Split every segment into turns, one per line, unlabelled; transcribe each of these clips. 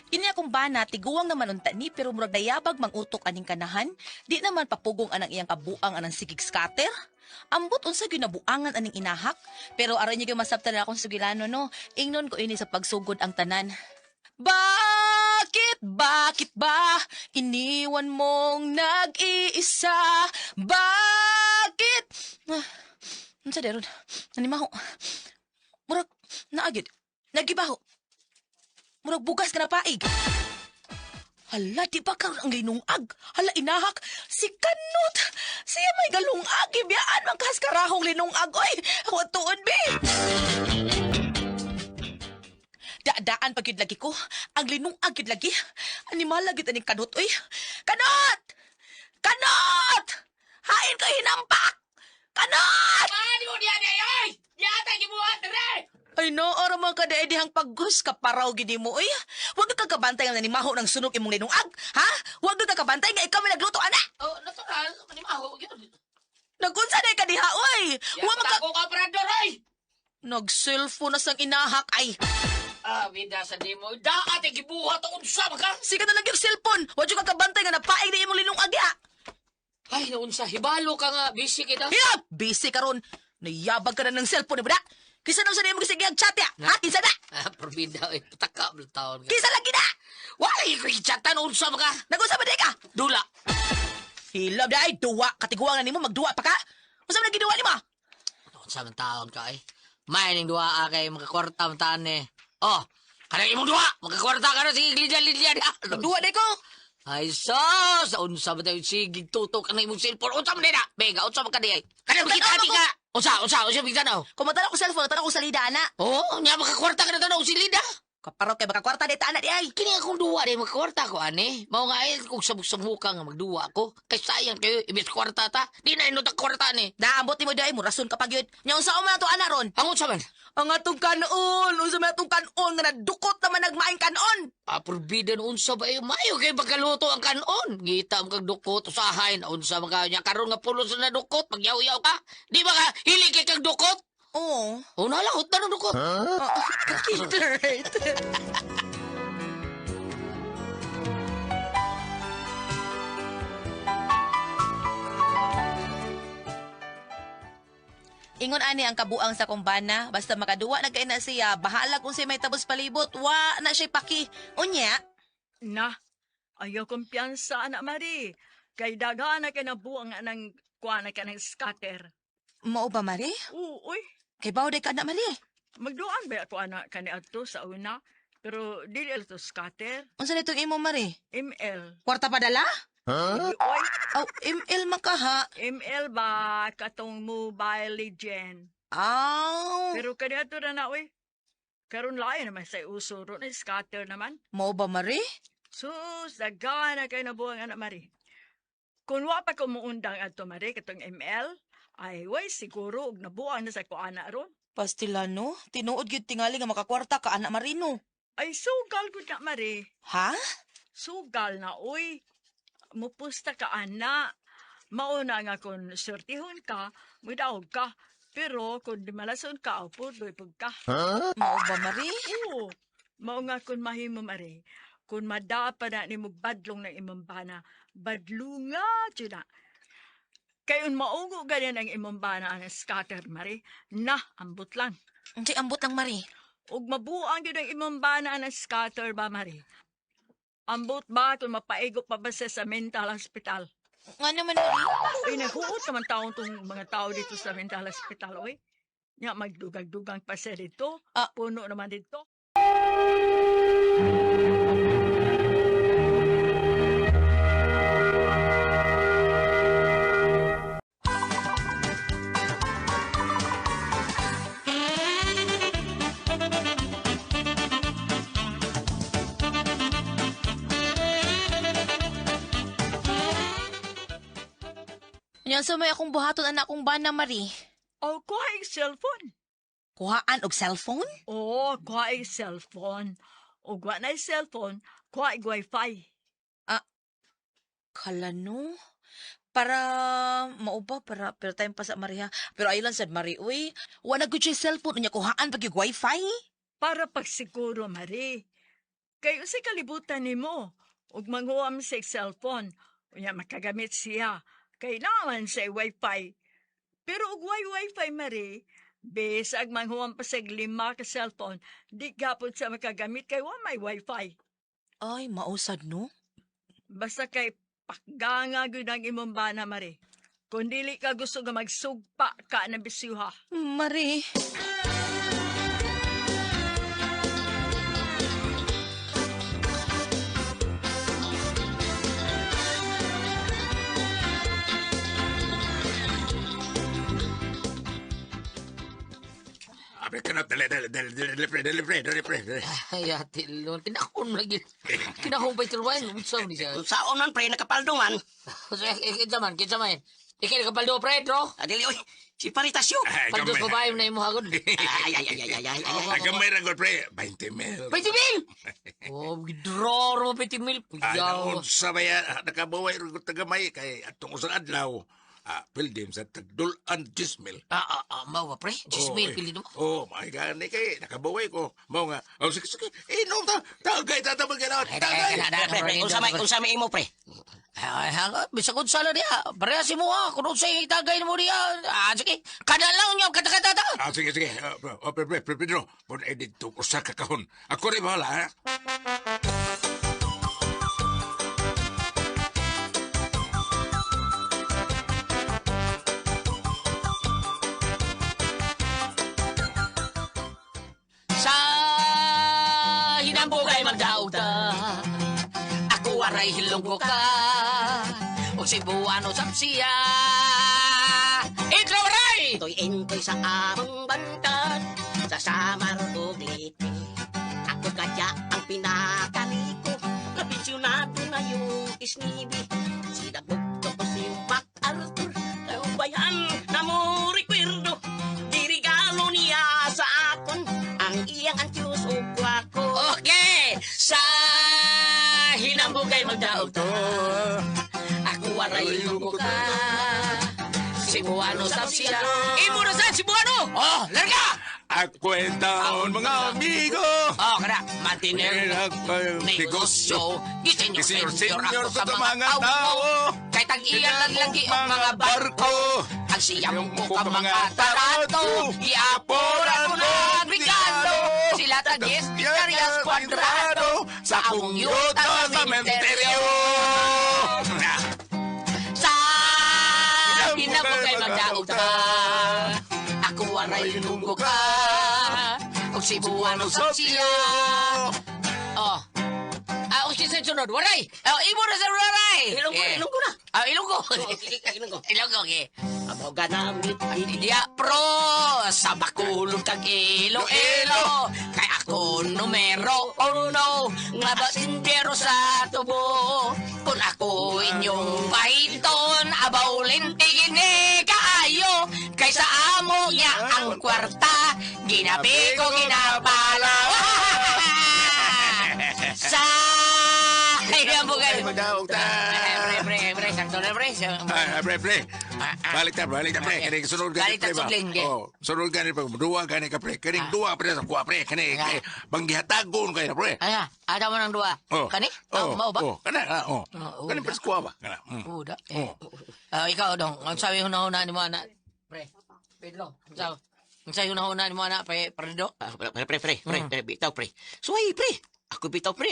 Kini akong bana, tiguwang naman unta ni, pero murag dayabag mangutok aning kanahan, di naman papugong anang iyang kabuang anang sigig scatter. Ambot unsa gyud nabuangan aning inahak, pero aron niyo gyud masabtan na akong sugilano no, ingnon ko ini sa pagsugod ang tanan. Bakit ba iniwan mong nag-iisa? Bakit? Unsa deron? Nanimaho. Murag naagid. Nagibaho. Murag bugas ka na paig. Hala, di ba karon ang linungag? Hala, inahak. Si Kanot. Siya may galungag. Ibiyaan mang kaskarahong linungag. Oy, ako tuon, be. Daan pag yun lagi ko. Ang linungag yun lagi. Animal lagi taning Kanot, oy. Kanot! Kanot! Hain ko hinampak! Kanot!
Di mo diyan ay! Di ata gibuhat dire!
Ay no, ora mga kadaedihang paggus kaparaw gini mo, oy. Huwag ka kabantay nga nanimaho ng sunog imong linungag, ha? Huwag ka kabantay nga ikaw may nagluto, ana!
Oh, natural, manimaho gyud.
Nagunsa na ka diha, oy! Huwag
Huwag
ka...
ako ka operador ay!
Nag-cellphone na sang inahak, ay.
Ah, vida sa di mo. Da ate gibuhat unsa ka?
Sika na lang yung cellphone. Huwag ka kabantay nga napaig na imong linungag, ya.
Ay, naunsa hibalo ka nga busy kita.
Hiyap! Busy ka ron. Nayabag ka na ng cellphone, di ba? Kisa na sa mo kasi chat ya. Ha? Kinsa na?
Ah, probida ay pataka bel taon ka.
Kisa lagi na!
Wala ko chatan unsa ka?
Nag-usap ba di ka?
Dula.
Hilab na ay, duwa. Katiguangan ni mo, magduwa pa ka? Usap na ginawa ni mo?
Unsa man taon ka ay? May ning duwa kay makakwarta man taan eh. Oh, kanang imong duwa, makakwarta ka na sige lidya-lidya na.
Magduwa na ko.
Ay sos, unsa ba tayo sige tutok ka na imong cellphone? Unsa man na? Bega, unsa man ka di ay? Kanang kita ka. Unsa bigtan na?
Kumatala ko cellphone, tala ko sa lida, ana.
Oh, nya makakwarta ka na tanaw si Lida.
Kaparaw kay makakwarta di ta, ana di ay.
Kini akong duwa di makakwarta ko ani. Mao nga ay kung sabog-sabog ka nga magduwa ako. Kay sayang kayo ibis kwarta ta. Di na inot ang kwarta ni.
Naambot ni mo di ay, mo rason kapag yun. Nya unsa man to ana ron?
Ang unsa man?
Ang atong kanon, unsa man atong kanon nga nadukot naman nagmaing kanon.
Apurbida na unsa ba yung mayo kay pagkaluto ang kanon. Ngita ang kag dukot usahay na unsa man ka nya karon nga pulos na dukot magyaw-yaw ka. Di ba ka hili kay kag dukot?
Oo.
O nalahot na ng dukot.
Right. Ingon ani ang kabuang sa kumbana, basta makaduwa na kay na siya, bahala kung si may tabos palibot, wa na siya paki. Unya,
Na, ayaw kumpiyansa, Anak Mari. Kay daga na kinabuang ng kuha na ka ng scatter.
mao ba Mari?
Uy,
Kay bawo day ka na Mari.
magduan ba ako anak ka ni Ato sa una? Pero dili to scatter.
Unsa nitong imo Mari?
ML.
Kwarta padala?
Uy,
Aw, ML man ka ha.
ML ba katong Mobile Legend?
Aw,
Pero kani ato na uy. Karon lain naman sa uso ron scatter naman.
mao ba Mari?
Sus, daga na kay nabuang Anak Mari. Kung wa pa ko muundang ato Mari katong ML, ay way siguro og nabuang na sa ko ana ron.
Pastilano, tinuod gyud tingali nga makakwarta ka anak Marino.
Ay sugal gud na Mari.
Ha?
Sugal na uy. Mupusta ka ana. Mauna nga kung sortihon ka, mudaog ka. Pero kung di malason ka, upo, doipog ka.
Mao ba Mari?
Oo. Mao nga kung mahimo Mari. Kung madapa na ni badlong ng imong bana, badlunga dyan na. Kayon maugo ganyan ang imong bana ang scatter, Mari. Na, ambot lang.
Unsay ambot lang Mari?
Ug mabuang yun ang imong bana ang scatter ba, Mari? Ambot ba kung mapaigo pa ba sa mental hospital?
Nga naman Mari.
Ay, naghuot naman taon tong mga tao dito sa mental hospital, oy. Nga, magdugang-dugang pa siya dito.
Ah.
Puno naman dito.
Nya sa may akong buhaton anak kong bana Mari.
O, kuha yung cellphone.
Kuhaan og cellphone?
Oo, kuha yung cellphone. O, kuha na yung cellphone, kuha yung wifi.
Kalano? Para mauba para pero time pa sa Maria. Pero aylan sad Mari, uy. Wa na gud siya cellphone unya kuhaan pag yung wifi.
Para pagsiguro, Mari. Kay usi kalibutan nimo ug manghuam sa cellphone. Unya makagamit siya. Kailangan sa wifi. Pero ug wifi mari, besag manghuam pa sa 5 ka cellphone, di gapon sa makagamit kay wa may wifi.
Ay, mausad no?
Basta kay pakganga gyud ang imong bana mari. Kung dili ka gusto nga magsugpa ka na bisyuha.
Mari.
Abre ka na, dali, pre.
Ay, ate, lon. Tinakon lagi. Kinahong pa itiruan. Unsa ni siya?
Unsaon man pre nakapaldo man.
Kinsa man. Ikay nakapaldo, Pedro.
Adili oy, si Paritasyo.
Paldos babae na imo hagod.
Ay.
Agamay ragol, pre. 20 mil.
20 mil! Oh, withdraw mo 20 mil. Puyaw.
Unsa ba yan? Nakabaway ragol tagamay kay atong usang adlaw. Pildim sa tagdulan 10 mil.
Mawa, pre. 10 mil, pili mo.
My God, kay nakabaway ko. Mau nga. Sige. Inom ta. Tagay tatabag ka na. Tagay.
Unsa may imo pre?
Ay, bisag kung sala niya. Pareha si mo ha. Kung sa'yo itagay mo niya. Sige. Kada lang niyo. Kata.
Sige. Pre, Pedro. Pun edit to usa ka kahon. Ako rin bahala, ha?
Sa hinambugay magdaog ta. Ako aray hilong ko ka. O Cebuano sapsiya. Ikaw aray!
Toy entoy sa among bantad sa Samar ug Leyte. Ako kaya ang pinakaliko na pensyonado na yung isnibi. Si Dagugto ko si MacArthur bayan na mo rekwerdo. Dirigalo niya sa akon ang iyang antius ug kwako.
Okay! Sa hinambugay magdaog to. Ako aray hilong ko ka. Cebuano sapsiya. Imo na sa Cebuano! Oh, larga!
Ako ang taon, mga amigo.
Oh, kada, mantinero. Negosyo. Gisenyor ako sa mga tao. Kay tag-iyan lang lagi ang mga barko. Ang siyam mo ka mga tarato. Giaporan ko na agrigado. Sila tagis, karyas kwadrado. Sa akong yuta sa sementeryo. Sa hinabugay magdaog ka. Ako aray lunggo ka. O Cebuano sapsiya. Oh. O si sunod. Waray. Imo na sa waray.
Ilonggo na.
Ilonggo.
Ilonggo.
Ilonggo, okay.
Amo ganamit
Dia pro sa bakulong kag Iloilo. Kay ako numero 1 nga basindero sa tubo. Kung ako inyong pahiton, abaw lintigin ni kaayo. Kaysa amo niya ang kwarta, ginabi ko ginapala. Sa ayan po kayo.
Magdaog ta.
Pre, sakto na pre.
Pre. Balik ta, pre. Kani sunod ka,
Balik ta,
pre ba?
sudling, ge.
Sunod ka, pre. Dua ka, pre. Kani dua, pre. Sa kuha, pre. Kani, banggihatagon kayo, pre.
Aya, ada mo ng dua. Kani? Mao ba?
Kana, Kani, pre, sa kuha ba? Kana.
Uda. Ikaw, dong. Ang sabi huna-huna ni mo, anak. Pre, Pedro. Ang sabi huna-huna ni mo, anak. Predo.
Pre, bitaw pre. Suway pre. Ako bitaw pre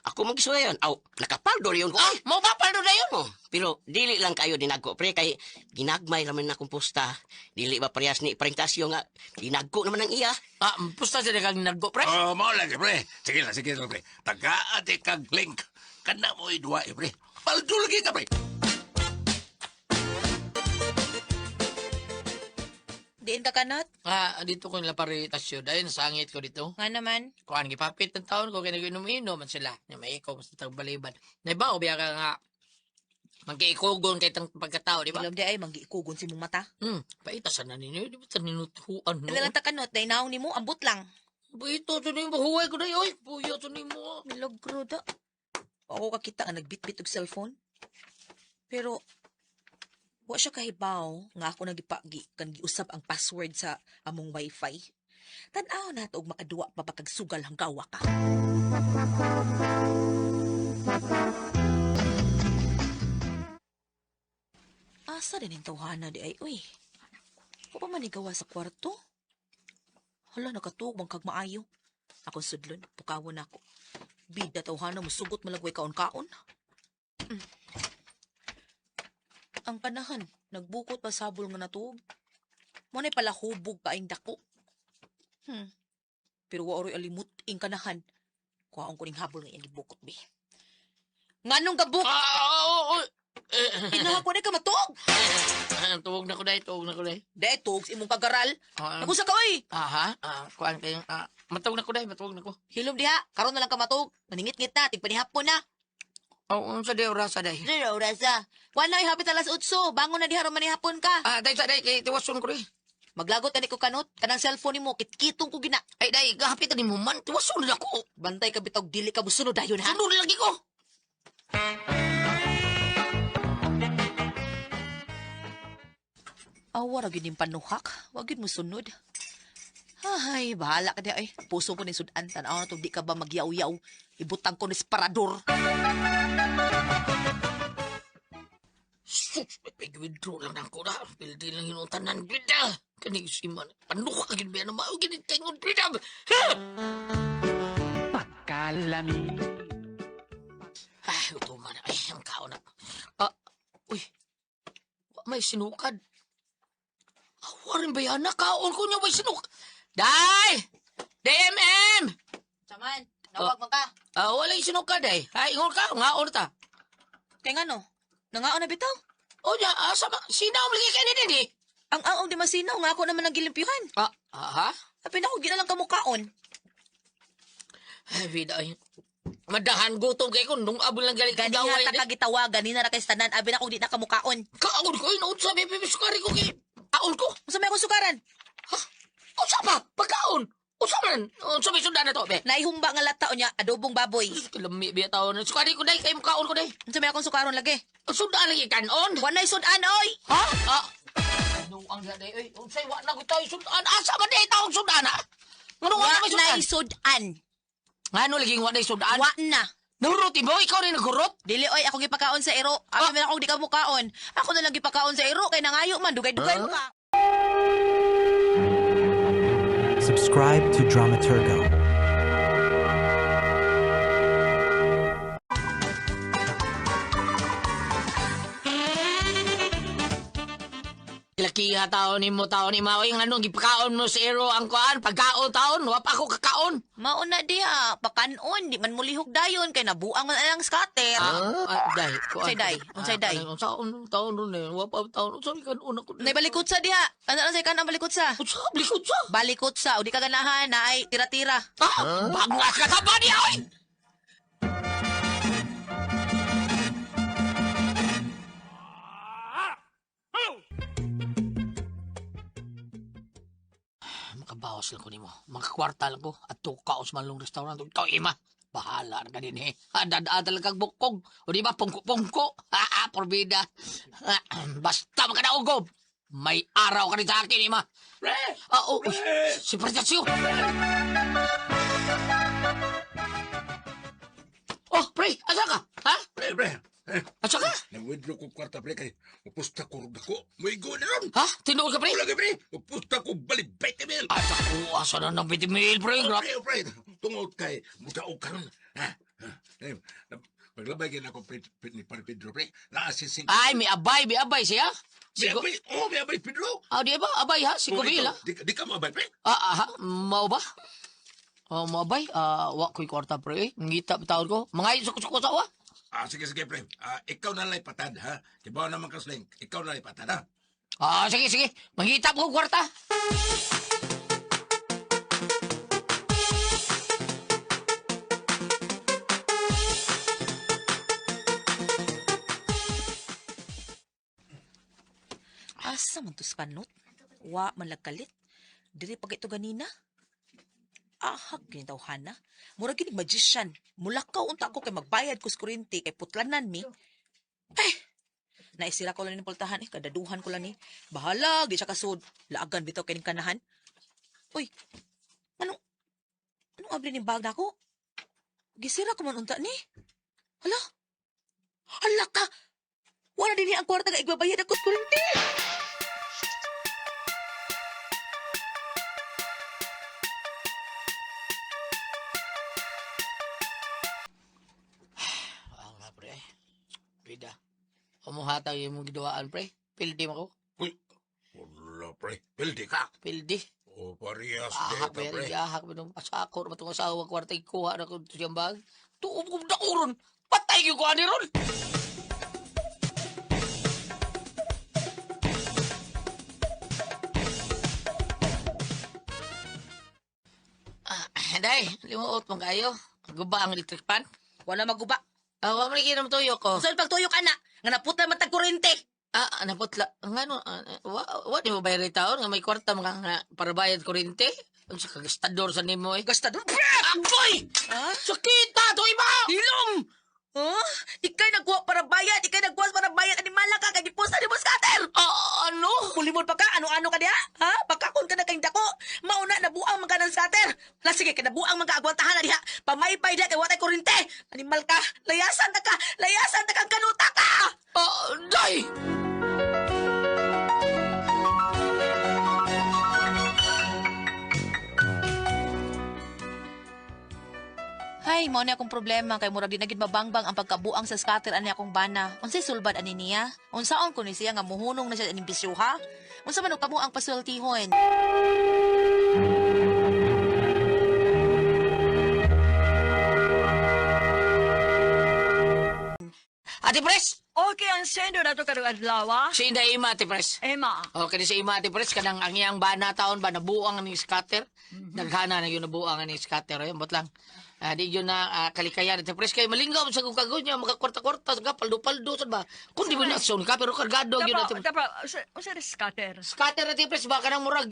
Ako magsuwayon. Nakapaldo yun ko.
Mau ba paldo na yun?
Pero dili lang kayo dinagko pre kay ginagmay naman na akong pusta. Dili ba parehas ni presentasyon nga dinagko naman ang iya.
Pusta siya kang naggo, pre.
Mao lagi, pre. Sige lang, pre. Taga-ate kag link. Kana mo idua, pre. Paldo lagi ka, pre.
Diin ka kanat?
Dito ko nila paritasyon. Dahil nasangit ko dito.
Nga naman.
Kuhan, gipapit ng taon ko, kaya nag-inom-inom man sila. Na may ikaw, mas tagbaliban. Naiba, o biya ka nga, magkaikugon kay tang pagkatao, di ba?
Ilam di ay, manggiikugon si mong mata.
Paitasan na ninyo, di ba? Ninutuan, no?
Alam ta kanot, na inaw ni mo, ambot lang.
Ito, ito na yung mahuway ko na yun. Buyo, ito na yung mo.
Milagro da. Ako kakita nga nagbitbit og cellphone. Pero, wa siya kahibaw nga ako nagipagi kan giusab ang password sa among wifi. Tan-aw na to og makaduwa pa ba kag sugal hanggawa ka. Asa din yung tawhana di ay, uy. Ko pa manigawa sa kwarto? Hala, nakatugmang kag maayo. Ako sudlon, pukawon ako. Bida tawhana mo sugot malagway kaon-kaon. Ang kanahan, nagbukot pa sabol nga natuog. Muna'y pala hubog pa ang dako. Pero waoroy alimut ing kanahan. Kuhaon ko ning habol nga yung bukot, be. Nganong gabuk? Inaha ko na ka matuog.
Tuwag na ko day, tuwag na ko day.
Dahil tuog imong kagaral. Nagusa ka, oy.
Aha, kuhaan kayong, matawag na ko day, matawag na ko.
Hilom diha, karon na lang ka matuog. Maningit-ngit na, tigpanihapon na.
Sa day, orasa day.
Dilo, Raza. Wala ay hapit alas 8. Bangon na diha, manihapon ka.
Day, sa day, kay tiwason ko rin.
Maglagot ka ni ko kanot. Kanang cellphone ni mo, kitkitong ko gina.
Ay, day, kahapitan ni mo man, tiwason na ako.
Bantay ka bitog, dili ka busunod dayon, ha?
Sunod lagi ko.
Awa ra gyud ning panuhak. Wa gyud mo sunod. Ay, bahala ka di ay. Puso ko ni sudan tan-aw na to di ka ba magyaw-yaw. Ibutang ko ni sparador.
Sus, pag-withdraw lang ako na. Pildi lang yung tanan, bida. Kanig siman, panuha ka gini na mao gini tengon, bida.
Pakalami.
Ay, ito man. Ay, ang kaon na. Uy, may sinukad. Warin ba yan? Nakaon ko niya may sinukad. Day! DMM!
Saman, nawag mo ka.
Wala yung sinukad eh. Ay, ingon ka, ngaon ta.
Kaya nga no, nangaon na bitaw.
O niya, sinaw lagi ka din eh.
Ang aong di masinaw nga ako naman nagilimpyuhan.
Ha?
Sabi na ko, ginalang kamukaon.
Ay, vida, ay. Madahan gutom kay ko, nung abol lang galing
Ganiha
kagaway.
ta kagitawagan, ni na kay stanan, abi na ko di na kamukaon.
Kaon ko, inood sa bibisukari ko kay. Kaon ko.
Masa may akong sukaran?
Unsa pa? Pagkaon. Unsa man? Unsa may sundan na to, be?
Naihumba nga lata o niya, adobong baboy.
Kalami biya taon. Sukari ko day, kay makaon ko day.
Masa may akong sukaron lagi?
Sundan lagi kanon.
Wanay sudan, oy!
Ha? Ano ang day, oy? Unsay wa na ko tayo sundan. Asa man day taong sundan, ha? Ngano wa na may sundan?
Wanay sudan.
Ngano lagi wa na sundan?
Wa na.
Nahuruti mo? Ikaw rin nagurot?
Dili, oy, ako gipakaon sa iro. Ako man ako di ka mukaon. Ako na lang gipakaon sa iro, kay nangayo man, dugay-dugay mo ka.
Subscribe to Dramaturgo.
Lakiha taon ni mo taon ni Maoy. Ngano gipakaon mo sa ero ang kuan? Pagkaon taon? Wa pa ako kakaon.
Mauna diha, pakanon, di man mulihog dayon, kay nabuang man ang scatter.
Day.
Unsay day? Unsay day?
Unsaon taon ron eh. Wa pa taon. Unsa kan una ko.
Naibalikot sa diha. Ano na say kan ang balikot sa?
Unsa blikod sa?
Balikot sa, o di ka ganahan, na ay tira-tira.
Bangas ka ba niya, oy? Makabawas lang ko nimo. Makakwarta lang ko. At tukaos man long restaurant. Ito, ima. Bahala na ka din eh. Dadaan kag bukog. O di ba, pungko-pungko. Porbida. Basta makanaugog. May araw ka rin sa akin, ima.
Pre!
Si Pretasyo. Oh, pre, asa ka? Ha?
Pre!
Asa ka?
Nag-withdraw ko kwarta, pre, kay upusta ko rog ako. Muigo na ron.
Ha? Tinuod ka, pre?
Wala ka, pre. Upusta ko balik 20 mil.
At ako, asa na ng 20 mil, pre?
Pre. Tungod kay mudaog ka ron. Ha? Paglabay ka na ako, ni Pedro, pre. Naasising.
Ay, may abay siya. Sigo.
May abay, Pedro.
Di ba? Abay, ha? Si Kubil, ha?
Di ka maabay, pre.
Mao ba? Maabay? Wa ko'y kwarta, pre. Ngita, bitawad ko. Mga suko-suko sa wa?
Sige, pre. Ikaw na lang patad, ha? Kibaw naman ka sling. Ikaw na lang patad, ha?
Sige. Mangita ko kwarta.
Asa man to sa kanot? Wa man lagkalit. Diri pag ito ganina. Ahag ginitaw hana. Mura ginig magician. Mulakaw unta ko kay magbayad ko sa kuryente kay putlanan mi. Naisira ko lang ni pultahan kadaduhan ko lang ni. Bahala, di siya kasud. Laagan bitaw kay ning kanahan. Uy, Anong abli ni bag na ko? Gisira ko man unta ni. Hala? Hala ka! Wala din ang kwarta nga igbabayad ako sa kurente.
Nga, pre. Pida. Umuhatag yung mong gidawaan, pre. Pildi mo ko.
Uy, wala, pre. Pildi ka.
Pildi.
O, parehas
Ahak,
dito,
pre.
pre.
Ahak mo nung asakor. Matong asawa, kwarta ikuha na ko siyang bag. Tuom ko na uron. Patay yung kuha ni Ron. Day, limuot mo kayo. Guba ang electric pan.
Wala maguba.
Wala mo nakikinom tuyo ko.
Saan pagtuyo ka na? Nga naputa matag kurente.
Naputla. Nga no, di mo bayar taon nga may kwarta mga nga para bayad kurente? Ang sa kagastador sa nimo eh.
Gastador.
Akoy!
Ha?
Sakita to iba!
Hilom! Huh? Ikay nagkuha para bayad. Ikay nagkuha para bayad. Animala ka. Kagipusta ni mo scatter.
Ano?
Mulimod pa ka. Ano-ano ka diha? Ha? Bakakon ka na kayong dako. Mauna, nabuang mga ng scatter. La, sige, nabuang mga agwantahan na diha. Pamaypay diha kay watay kurente. Animal ka. Layasan na ka. Layasan na kang kanuta ka.
Day!
Hay, mao ni akong problema kay murag di na gid mabangbang ang pagkabuang sa scatter ani akong bana. Unsay sulbad ani niya? Unsaon ko ni siya nga muhunong na siya ining bisyuha? Unsa man og kamo ang pasultihon?
Ate Pres!
Okay, ang sendo na to karong adlaw.
Si Inday Ima, Ate Pres.
Emma.
Okay, si Ima, Ate Pres, kanang ang iyang bana taon ba, nabuang ni scatter. Naghana na yun, nabuang ni scatter. Ayun, bot lang. Di yun na kalikayan. Ate Pres, kayo malinggaw sa kukagaw niya, magkakwarta-kwarta, paldo-paldo, saan ba? Kung di mo na-action ka, pero kargado yun, Ate Pres.
Usa na scatter.
Scatter, Ate Pres, baka nang murag,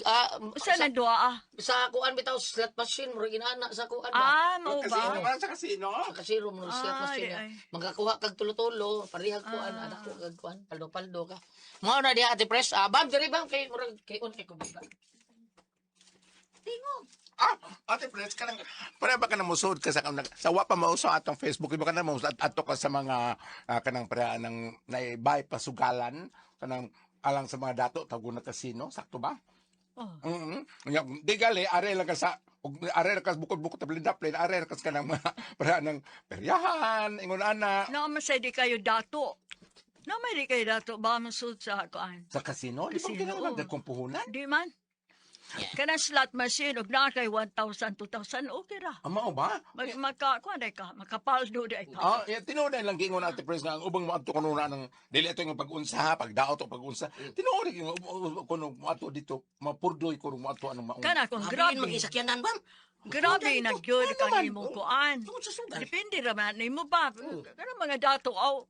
Usa na dua.
sa kuan bitaw slot machine, murag inaana sa kuan ba?
Mao
Kasino
ba?
man sa kasino.
Kasiro mo slot machine.
ay.
Magakuha kag tulo-tulo, parihag kuan, anak ko kag kuan, paldo-paldo ka. Mao na diha Ate Pres. Bam, diri bang kay murag kay on kay kubiga.
Ate Pres, kanang, para ba ka na musod ka sa wa pa mauso atong Facebook, iba ka na musod ato ka sa mga kanang para ng naibay pasugalan, kanang alang sa mga dato, tago na kasino, sakto ba?
Oh.
Di gali, are lang ka sa, are lang ka bukod-bukod na blin-daplin, are lang ka sa kanang mga para ng peryahan, ingon ana.
Namasay di kayo dato. Namay di kayo dato ba masud sa kuan?
Sa kasino, di ba
Kasino,
kinahanglan
oo.
dagkong puhunan?
Di man. Kanang slot machine og na kay 1,000, 2,000 okay ra.
Mao ba?
Kuan day ka, makapaldo day ka.
Tinuod lang gingon Ate Pres nga ang ubang mo adto kanuna ng dili ato yung pag-unsa, pagdaot o pag-unsa. Tinuod yung kuno mo ato dito, mapurdoy ko mo ato anong maun.
Kana kung
Grabe.
grabe.
Mag-isakyanan ba?
Grabe na gyud
Ano
ka
man?
nimo kuan.
Tungod sa sugal.
Depende ra man nimo ba. Kana mga dato aw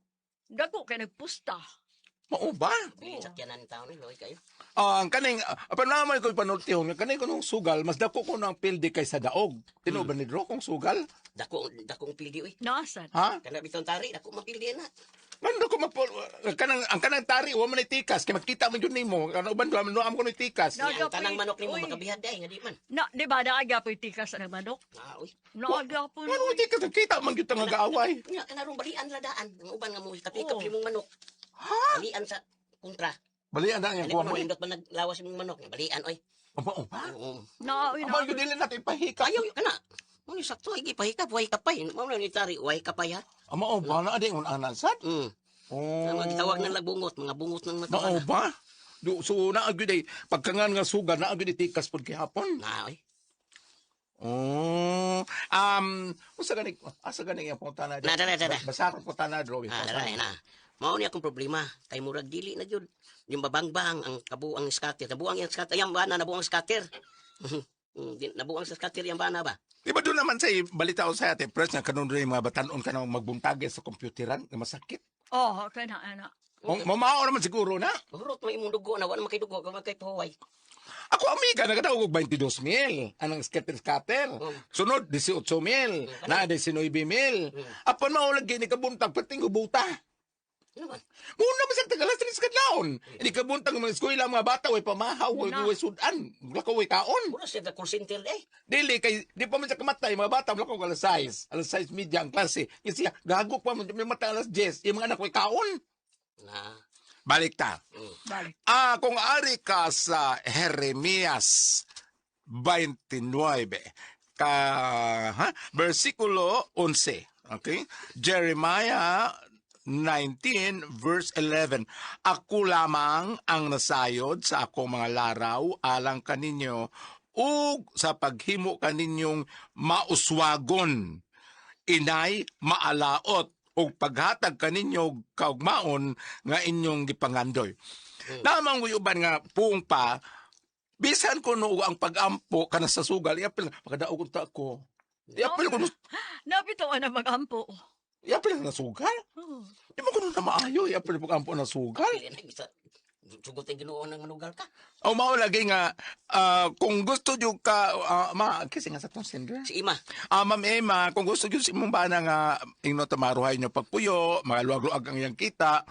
dako kay nagpusta.
Mao ba?
Mag-isakyanan taon ni Loy kayo.
Ang kaning panaman ko panultihon nga kaning kunong sugal mas dako ko ng pildi kaysa daog. Tinuod ba ni Dro kung sugal?
Dakong pildi oy.
Nasad.
Ha?
Kana bitong tari, dako mapildi na.
Mando ko ang kanang tari wa man ni tikas kay makita man jud nimo. Ano uban do am ko ni tikas.
No.
Ang tanang manok nimo
Uy.
makabihad day nga di man.
Na, di ba naaga po tikas ng manok?
Oy.
Naaga po.
Ano tikas kita man jud nga gaaway.
Nya kana rong balian la daan. Ang uban nga mo kapikap
Oo.
limong manok.
Ha?
Balian sa kontra.
Balian na
Ano
yang kuha
mo
mo.
nindot man naglawas imong manok, balian oy.
Mao ba?
Oo.
Naawi
Amo
na.
jud dili natin pahika.
Ayaw kana. Mo ni sakto igi pahikap, way kapay. Mao na ni tari, way kapay ha.
Mao ba na adi un anansad? Oh.
Ang magitawag ng lagbungot, mga bungot ng
Mao
matawa.
ba? So na agud ay pagkangan nga suga na agud tikas pud gihapon.
Na oy.
Oh. Asa gani ang punta na.
Na.
Basa ko punta na dro.
Dara na. Mao ni akong problema kay murag dili na jud. Yung babangbang ang kabuang scatter. Nabuang yung scatter. Yang bana nabuang scatter. Nabuang sa scatter yung bana ba?
Di ba doon naman sa balita o sa Ate Pres nga kanon rin mga batanon ka na magbuntagay sa kompyuteran nga masakit.
Oh, kana ana.
Mamao naman siguro na.
Hurot mo imong dugo na wala makidugo ka magkay pahuway.
Ako amiga nagatawag og 22,000 anang scatter. Sunod 18,000, na 19,000. Apan mao lagi ni kabuntag pating buta.
Ano man?
Muna ba sa tagalas sa kadlaon? Hindi ka buntang mga eskwela mga bata way pamahaw way
Wala.
sudan. Wala ka way kaon.
Mura siya call center eh.
Dili kay di pa man sa kamatay mga bata wala ko alas 6. Alas 6 media ang klase. Kasi gagok pa man may mata alas 10. Yung mga anak way kaon.
Na.
Balik ta.
Balik.
Kung ari ka sa Jeremias 29 versikulo 11. Okay? Jeremiah 19 verse 11. Ako lamang ang nasayod sa akong mga laraw alang kaninyo ug sa paghimo kaninyong mauswagon inay maalaot ug paghatag kaninyo kaugmaon nga inyong gipangandoy. Namang uban nga puong pa bisan ko no ang pagampo kana sa sugal iapil makadaog unta ko. Iapil ko
Napito na mag-ampo.
iapil na sugal.
Oh.
Di mo ko na maayo iapil pagampo na sugal.
Pili na bisa. Sugot ang Ginoo nang manugal ka.
O mao lagi nga kung gusto jud ka kasi nga sa tong sender.
Si Ima.
Ma'am Emma, kung gusto jud si imong bana nga ingno tamaruhay nyo pagpuyo, mga luwag-luwag ang iyang kita,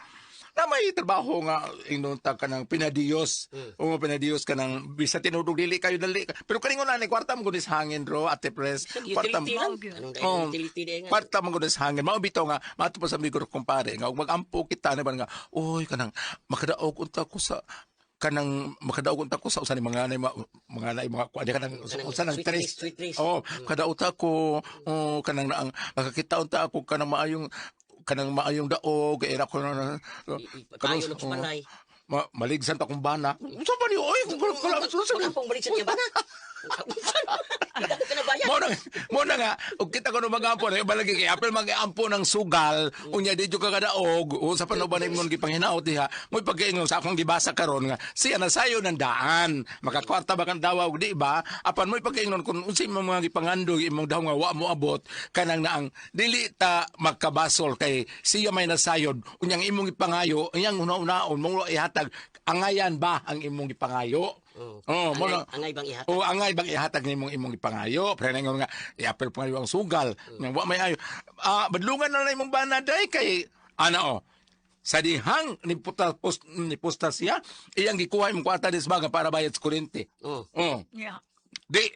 na may trabaho nga ingno ta ka ng pinadiyos. O pinadiyos ka ng bisa tinudog dili kayo dali. Pero kaningon na ni kwarta mo gunis hangin ro Ate Pres. Kwarta
Utility lang.
Mao,
Anong
Oh.
dahil utility din nga.
Kwarta mo gunis hangin. Mao bitaw nga mato pa sa amigo ro kumpare nga ug magampo kita na ba nga oy kanang makadaog unta ko sa kanang makadaog unta ko sa usa ni mga nay mga kuan kanang usa nang
Sweet
tres.
trees, sweet trees.
Oh, kadaot ako kanang naang makakita unta ako kanang maayong daog kay ako na
Payo ng sumalay.
maligsan ta kong bana. Unsa pa ni oy kung
Wala pong balik sa niya ba na? Kanabayan.
mo na nga ug kita ko no magampo na balagi kay apel mag-ampo ng sugal unya di jud ka kadaog sa panuban imong gipanghinaot diha mo pagkaingon sa akong gibasa karon nga siya na sayo ng daan makakwarta ba kan dawaw di ba apan mo pagkaingon kun unsa imong mga gipangandog imong daw nga wa mo abot kanang naang dili ta magkabasol kay siya may nasayod unyang imong gipangayo unyang una-unaon mo ihatag angayan ba ang imong gipangayo. Mo na
Angay bang ihatag?
o angay bang ihatag nimong imong ipangayo pre nga nga iapel pangayo ang sugal nga wa may ayo badlungan na imong banaday kay ana sa dihang ni pusta siya iyang gikuha imong kwarta dis baga para bayad sa kuryente
Yeah.
di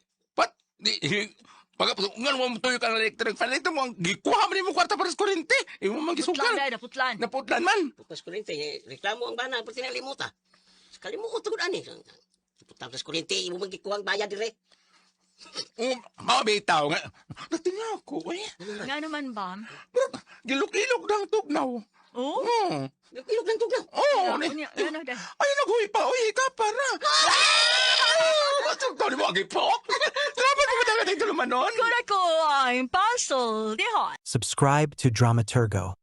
pagkapungan mo tuyo ka ng electric fan ito mo ang gikuha mo imong kwarta para sa kuryente imong
Putlan
magisugal
dahil na putlan.
naputlan man
Putas kuryente, reklamo ang bana, pati nalimuta. Kalimuot ko ani. Putas kuryente, imo magkikuha ang bayad dire.
mabitaw nga natinga ako
Nga naman ba?
gilok-ilok ng tugnaw
Oh?
Ilog lang tugnaw.
Ano dahil?
Ay, naghuwi pa. Uy, ka para. Tawag mo, agipok. Dapat mo na natin tulumanon.
Kura ko ang puzzle. Diha.
Subscribe to Dramaturgo.